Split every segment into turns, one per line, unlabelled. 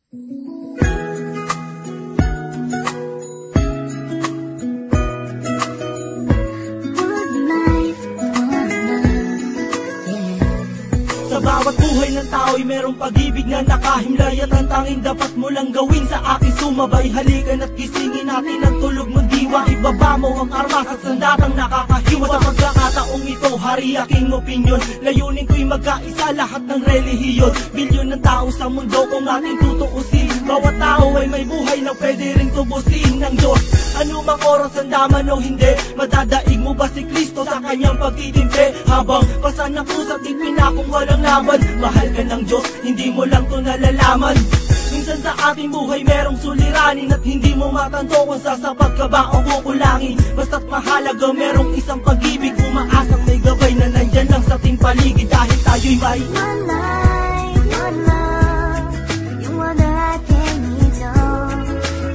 Sa bawat buhay ng tao'y merong pag-ibig na nakahimlay, at ang tanging dapat mo lang gawin sa akin sumabay. Halikan at gisingin natin ang tulog mong diwa. Ibaba mo ang armas at sandatang nakakahiwa. Sa pagkakataong ito, hari aking opinyon. Layunin ko'y magkaisa lahat ng relihiyon. Bilyon ng tao sa mundo kung ating tutuusin. Bawat tao ay may buhay na pwede ring tubusin ng Diyos. Ano mang oras ang daman o hindi, madadaig mo ba si Kristo sa kanyang pagtitimpi? Habang pasan ng krus at ipinakong walang laban, mahal ka ng Diyos, hindi mo lang to nalalaman. Minsan sa ating buhay merong suliranin at hindi mo matanto kung sasapat ka ba o kukulangin. Basta't mahalaga merong isang pag-ibig, umaasang may gabay na nandyan lang sa ating paligid. Dahil tayo'y may
one life, one love， 用我的爱陪你走，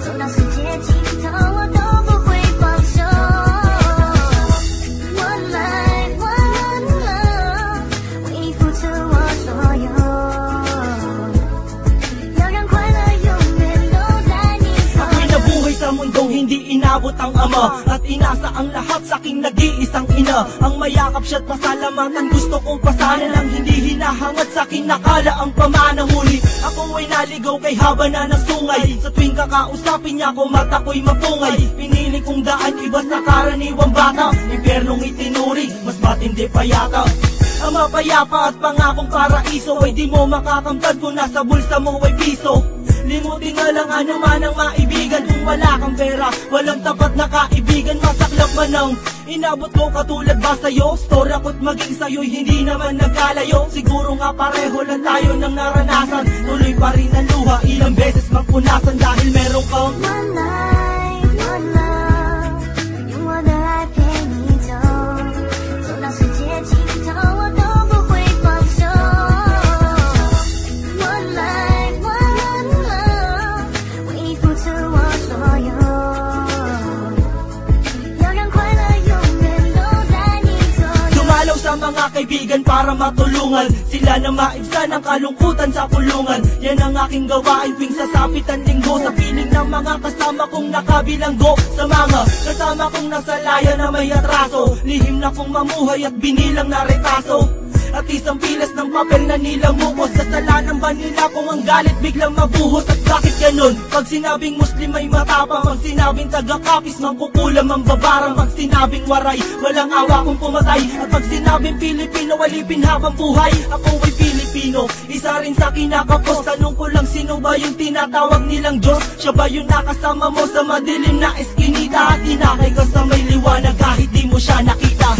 走到世界尽头我都不会放手。One life, one love， 为你付出我所有，要让快乐永远都在你左右。
Ako'y nabuhay sa mundong hindi inabot ang ama, at inasa ang lahat sa aking nag-iisang ina. Ang mayakap siya't pasalamatan, gusto kong pasana lang hindi hinahangad sa akin nakala ang pamana. Ngunit ako ay naligaw kay haba na ng sungay. Sa tuwing kakausapin niya ko mata ko'y mapungay. Pinili kong daan iba sa karaniwang bata, impyernong itinuri, mas matindi pa yata. Ang mapayapa at pangakong paraiso ay di mo makakamtan kung nasa bulsa mo ay piso. Limutin na lang ano man ang maibigan. Kung wala kang pera, walang tapat na kaibigan. Masaklap man ang inabot ko katulad ba sa'yo? Story ako't maging sa'yo'y hindi naman nagkalayo. Siguro nga pareho lang tayo ng naranasan. Tuloy pa rin ang luha, ilang beses mang punasan. Dahil meron kang
one life, one love， 用我的爱陪你走，走到世界尽头我都不会放手。One life, one love， 为你付出我所有，要让快乐永远都在你左右。
Dumalaw sa mga kaibigan para matulungan sila na maibsan ang kalungkutan sa kulungan. Yan ang aking gawain tuwing sasapit ang linggo. Sa piling ng mga kasama kong nakabilanggo, sa mga kasama kong nasa laya na may atraso, lihim na kong mamuhay at binilang na retaso. At isang pilas ng papel na nilamukos, kasalanan ba nila kung ang galit biglang mabuhos? At bakit ganun? Pag sinabing Muslim ay matapang, pag sinabing taga-kapis mangkukulam ang babarang, pag sinabing waray walang awa kung pumatay, at pag sinabing Pilipino walipin habang buhay. Ako ay Pilipino, isa rin sa kinakapos. Tanong ko lang, sino ba yung tinatawag nilang Diyos? Siya ba yung nakasama mo sa madilim na eskinita, at inakay ka sa may liwanag kahit di mo siya nakita?